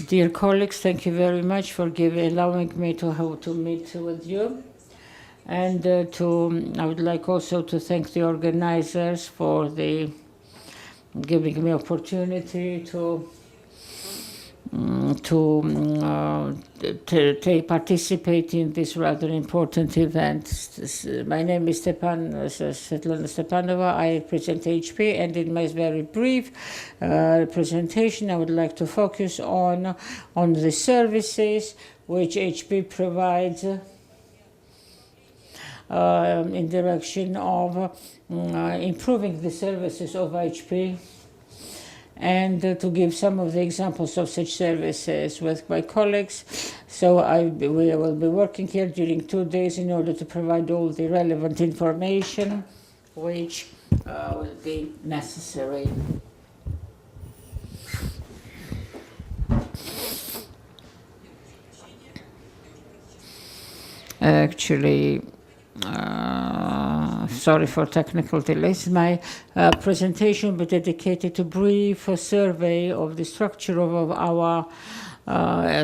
Dear colleagues, thank you very much for allowing me to meet with you. And I would like also to thank the organizers for giving me opportunity to participate in this rather important event. My name is Svetlana Stepanova. I represent HP, and in my very brief presentation, I would like to focus on the services which HP provides in direction of improving the services of HP, and to give some of the examples of such services with my colleagues. So we will be working here during 2 days in order to provide all the relevant information which will be necessary. Actually, sorry for technical delays. My presentation will be dedicated to brief survey of the structure of our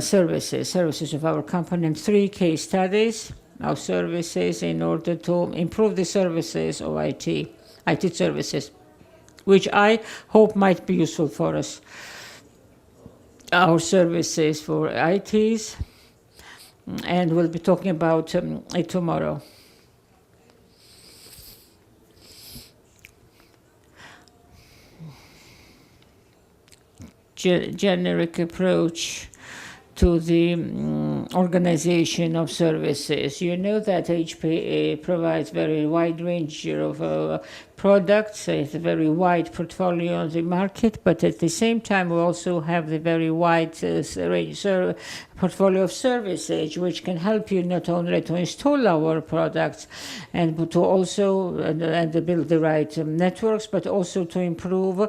services of our company, and 3 case studies of services in order to improve the services of IT services, which I hope might be useful for us. Our services for ITs, and we'll be talking about it tomorrow. Generic approach to the organization of services. You know that HP provides very wide range of products. It's a very wide portfolio on the market, but at the same time we also have the very wide range portfolio of services which can help you not only to install our products and to also and build the right networks, but also to improve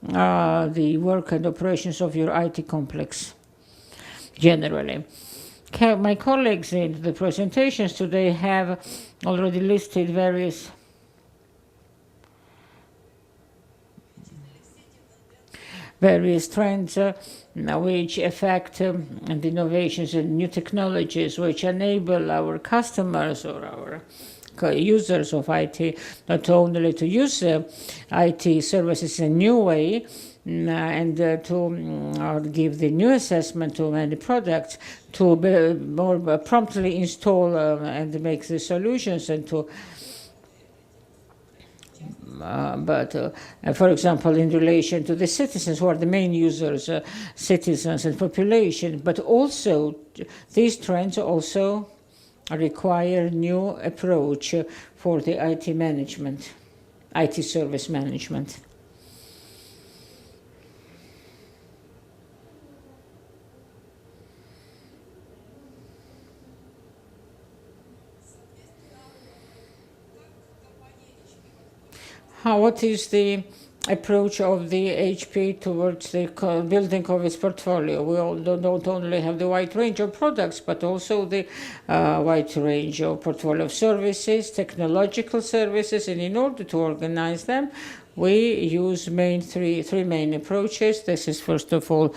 the work and operations of your IT complex generally. My colleagues in the presentations today have already listed various trends which affect and innovations and new technologies which enable our customers or our users of IT not only to use IT services in a new way and to give the new assessment to many products, to more promptly install and make the solutions, and to for example, in relation to the citizens who are the main users, citizens and population, but also these trends also require new approach for the IT management, IT service management. What is the approach of the HP towards the building of its portfolio? We all don't only have the wide range of products, but also the wide range of portfolio of services, technological services, and in order to organize them, we use three main approaches. This is, first of all,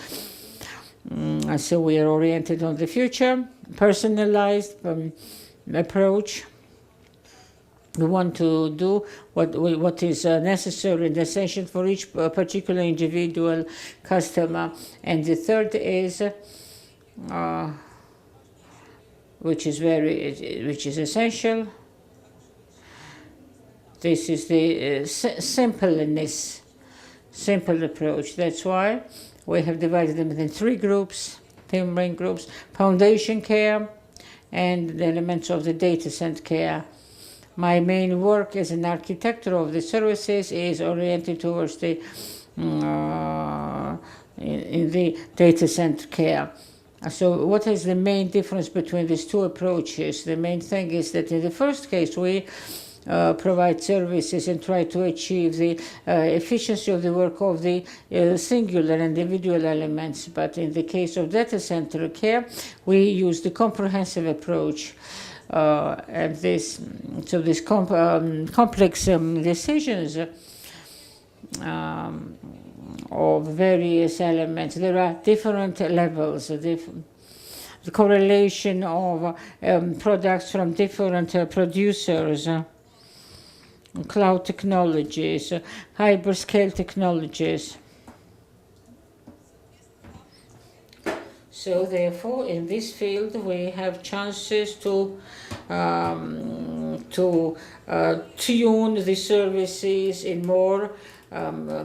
so we are oriented on the future, personalized approach. We want to do what is necessary and essential for each particular individual customer. And the third is, which is essential. This is the simple approach. That's why we have divided them in 3 groups, 3 main groups: foundation care and the elements of the data center care. My main work as an architect of the services is oriented towards the in the data center care. So what is the main difference between these 2 approaches? The main thing is that in the first case we provide services and try to achieve the efficiency of the work of the singular individual elements. But in the case of data center care, we use the comprehensive approach. And this complex decisions of various elements. There are different levels, the correlation of products from different producers, cloud technologies, hyperscale technologies. So therefore, in this field, we have chances to tune the services in more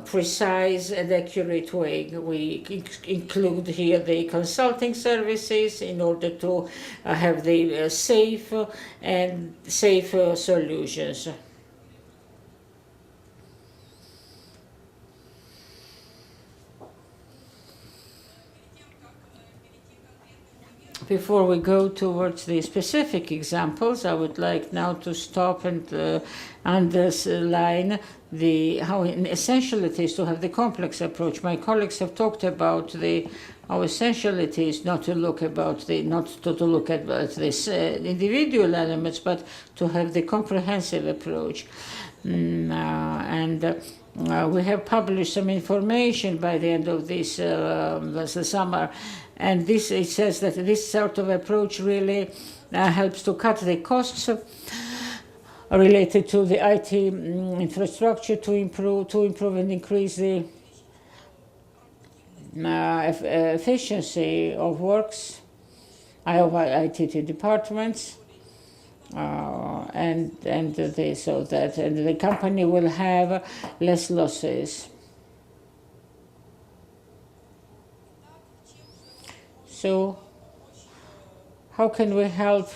precise and accurate way. We include here the consulting services in order to have the safe solutions. Before we go towards the specific examples, I would like now to stop and underline how essential it is to have the complex approach. My colleagues have talked about how essential it is not to look at this individual elements, but to have the comprehensive approach. We have published some information by the end of this summer. And it says that this sort of approach really helps to cut the costs related to the IT infrastructure, to improve and increase the efficiency of works of ITT departments, and the company will have less losses. So how can we help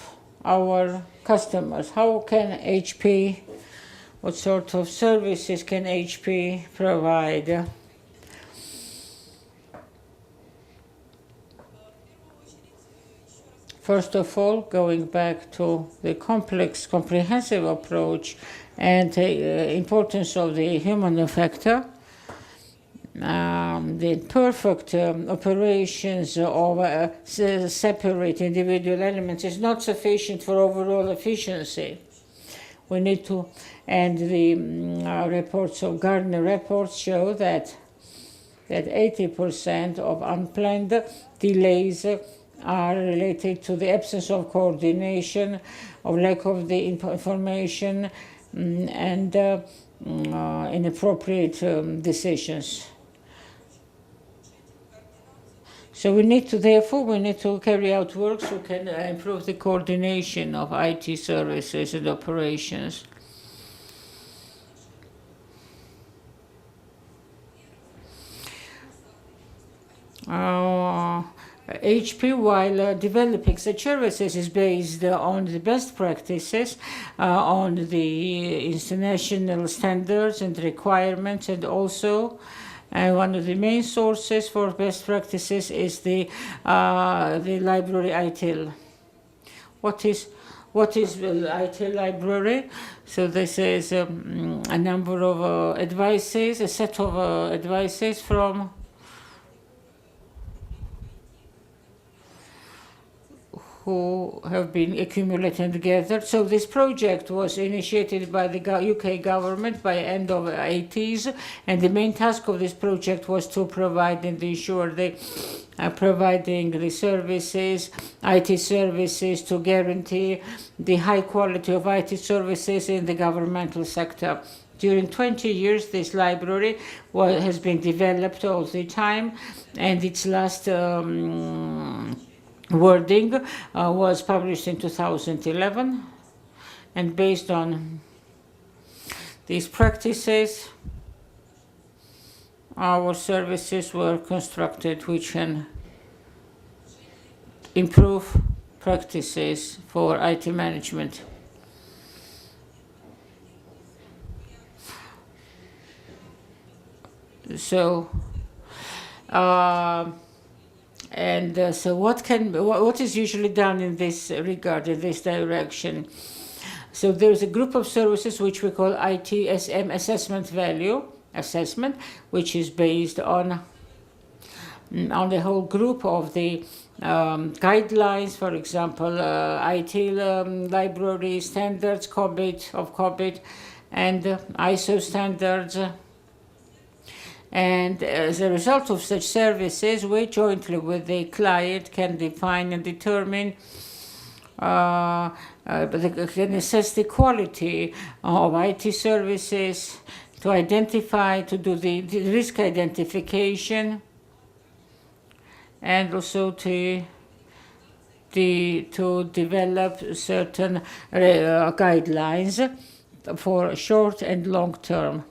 our customers? How can HP, what sort of services can HP provide? First of all, going back to the complex, comprehensive approach and the importance of the human factor, the perfect operations of separate individual elements is not sufficient for overall efficiency. We need to, and the reports of Gardner reports show that 80% of unplanned delays are related to the absence of coordination, of lack of the information, and inappropriate decisions. So therefore we need to carry out works who can improve the coordination of IT services and operations. HP, while developing such services, is based on the best practices, on the international standards and requirements, and also one of the main sources for best practices is the library ITIL. What is the ITIL library? So this is a number of advices, a set of advices from who have been accumulated together. So this project was initiated by the UK government by end of the 80s, and the main task of this project was to provide and ensure the providing the services, IT services, to guarantee the high quality of IT services in the governmental sector. During 20 years, this library has been developed all the time, and its last wording was published in 2011, and based on these practices, our services were constructed which can improve practices for IT management. So so what is usually done in this regard, in this direction? So there's a group of services which we call ITSM assessment, which is based on the whole group of the guidelines, for example, ITIL library standards, COBIT, and ISO standards. And as a result of such services, we jointly with the client can define and determine can assess the quality of IT services, to identify, to do the risk identification, and also to develop certain guidelines for short and long term.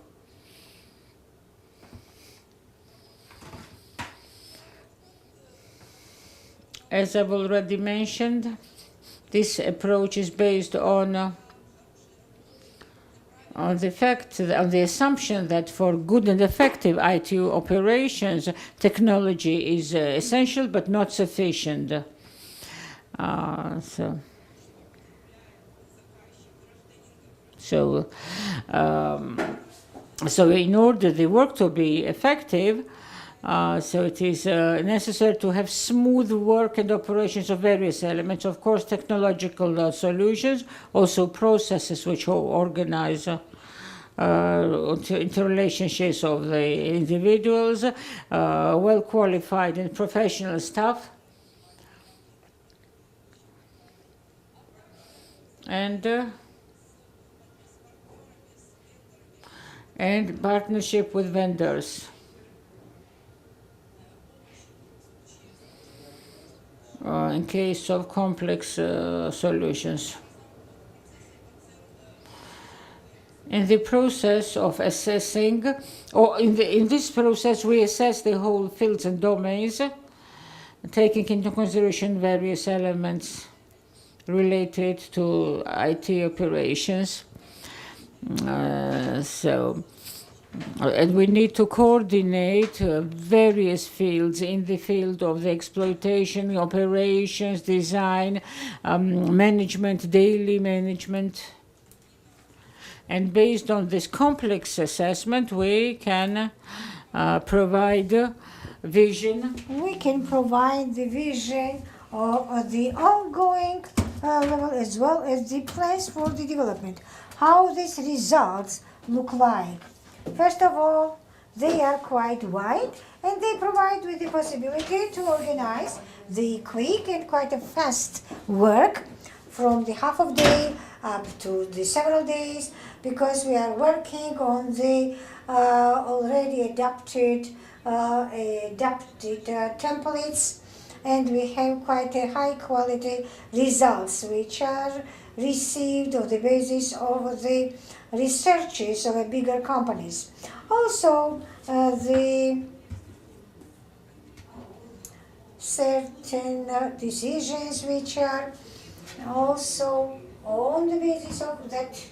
As I've already mentioned, this approach is based on the assumption that for good and effective IT operations, technology is essential but not sufficient. So in order the work to be effective, so it is necessary to have smooth work and operations of various elements, of course, technological solutions, also processes which organize interrelationships of the individuals, well-qualified and professional staff, and partnership with vendors. In case of complex solutions. In the process of assessing, or in this process, we assess the whole fields and domains, taking into consideration various elements related to IT operations. And we need to coordinate various fields in the field of the exploitation, operations, design, management, daily management. And based on this complex assessment, we can provide vision. We can provide the vision of the ongoing level as well as the plans for the development. How these results look like. First of all, they are quite wide and they provide with the possibility to organize the quick and quite a fast work from the half of day up to the several days, because we are working on the already adapted templates, and we have quite a high quality results which are received on the basis of the researches of bigger companies. Also, the certain decisions which are also on the basis of that,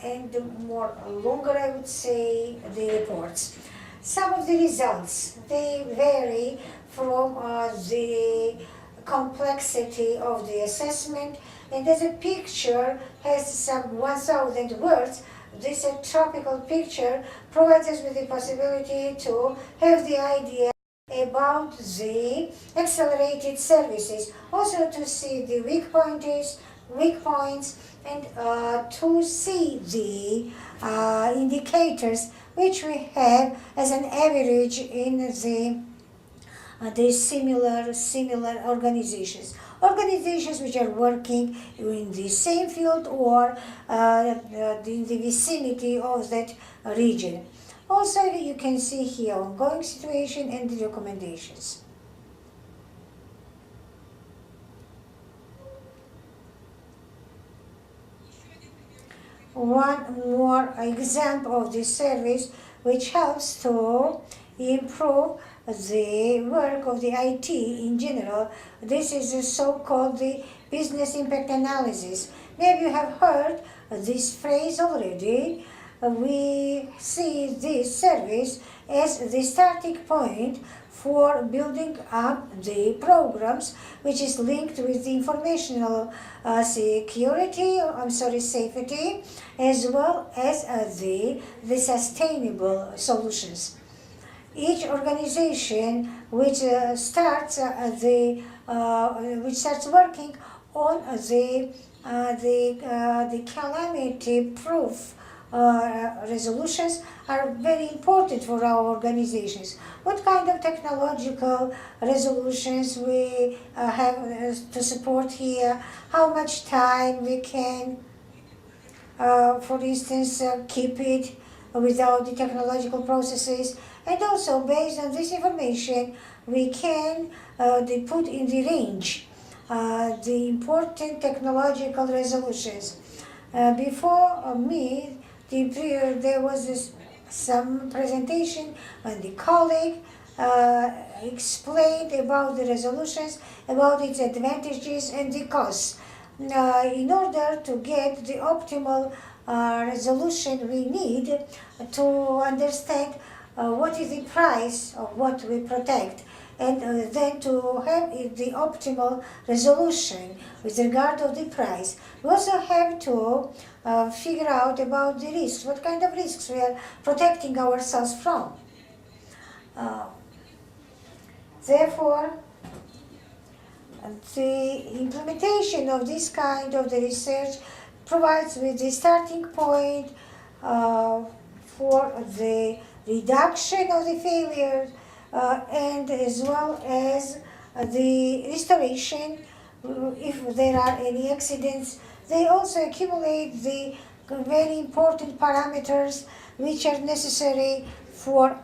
and more longer, I would say, the reports. Some of the results, they vary from the complexity of the assessment, and as a picture has some 1,000 words, this tropical picture provides us with the possibility to have the idea about the accelerated services, also to see the weak points, and to see the indicators which we have as an average in the similar organizations which are working in the same field or in the vicinity of that region. Also, you can see here ongoing situation and the recommendations. One more example of this service which helps to improve the work of the IT in general. This is the so-called the business impact analysis. Maybe you have heard this phrase already. We see this service as the starting point for building up the programs, which is linked with the informational safety, as well as the sustainable solutions. Each organization which starts working on the calamity-proof resolutions are very important for our organizations. What kind of technological resolutions we have to support here, how much time we can, for instance, keep it without the technological processes, and also based on this information we can put in the range the important technological resolutions. Before me, there was some presentation and the colleague explained about the resolutions, about its advantages and the costs. In order to get the optimal resolution, we need to understand what is the price of what we protect, and then to have the optimal resolution with regard to the price. We also have to figure out about the risks, what kind of risks we are protecting ourselves from. Therefore, the implementation of this kind of the research provides with the starting point for the reduction of the failures and as well as the restoration if there are any accidents. They also accumulate the very important parameters which are necessary for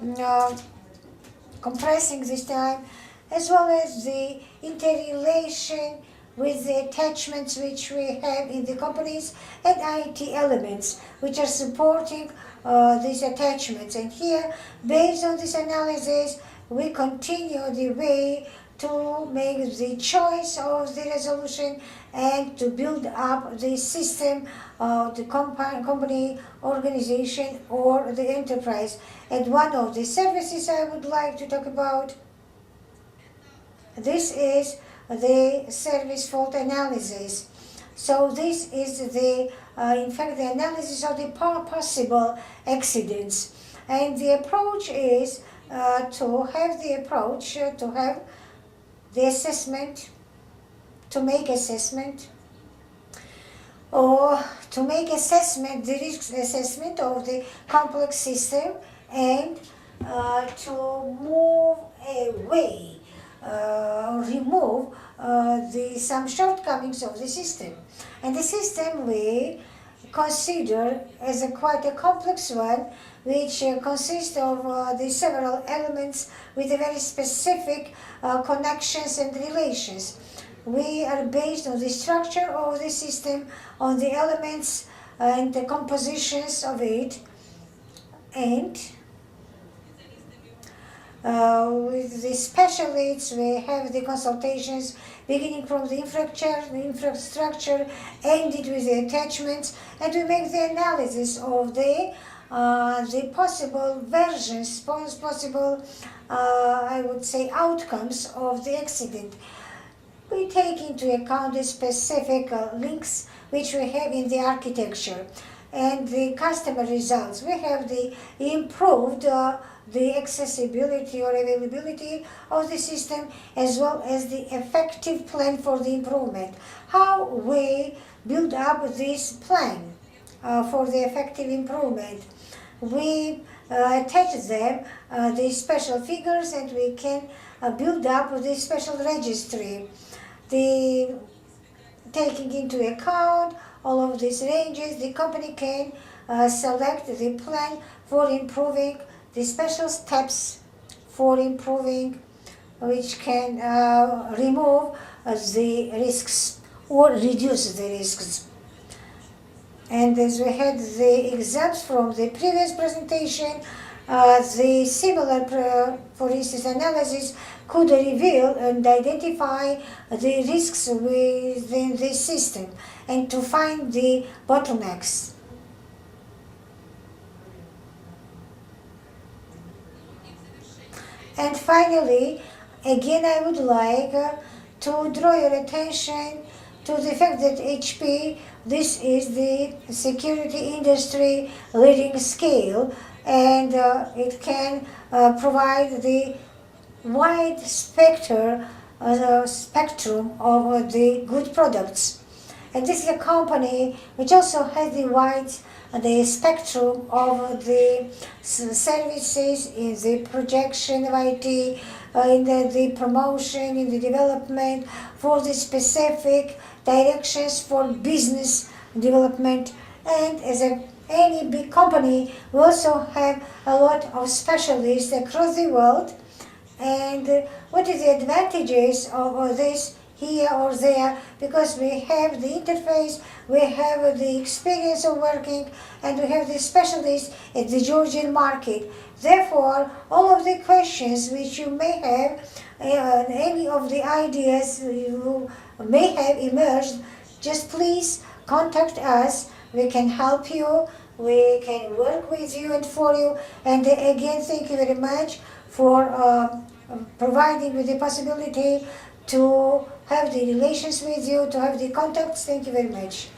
compressing this time, as well as the interrelation with the attachments which we have in the companies and IT elements which are supporting these attachments. And here, based on this analysis, we continue the way to make the choice of the resolution and to build up the system of the company, organization, or the enterprise. And one of the services I would like to talk about, this is the service fault analysis. So this is the, in fact, the analysis of the possible accidents. And the approach is to have the assessment, to make assessment, or to make assessment, the risk assessment of the complex system, and to move away, remove some shortcomings of the system. And the system we consider as quite a complex one, which consists of the several elements with a very specific connections and relations. We are based on the structure of the system, on the elements and the compositions of it, and with the specialists we have the consultations beginning from the infrastructure, ended with the attachments, and we make the analysis of the possible versions, possible I would say outcomes of the accident. We take into account the specific links which we have in the architecture and the customer results. We have the improved the accessibility or availability of the system, as well as the effective plan for the improvement. How we build up this plan for the effective improvement. We attach them these special figures, and we can build up this special registry. Taking into account all of these ranges, the company can select the plan for improving, the special steps for improving, which can remove the risks or reduce the risks. And as we had the examples from the previous presentation, the similar, for instance, analysis could reveal and identify the risks within this system and to find the bottlenecks. And finally, again, I would like to draw your attention to the fact that HP, this is the security industry leading scale, and it can provide the wide spectrum of the good products. And this is a company which also has the spectrum of the services in the projection of IT, in the promotion, in the development for the specific directions for business development. And as any big company, we also have a lot of specialists across the world. And what is the advantages of this here or there? Because we have the interface, we have the experience of working, and we have the specialists at the Georgian market. Therefore, all of the questions which you may have, any of the ideas you may have emerged, just please contact us. We can help you, we can work with you and for you. And again, thank you very much for providing with the possibility to have the relations with you, to have the contacts. Thank you very much.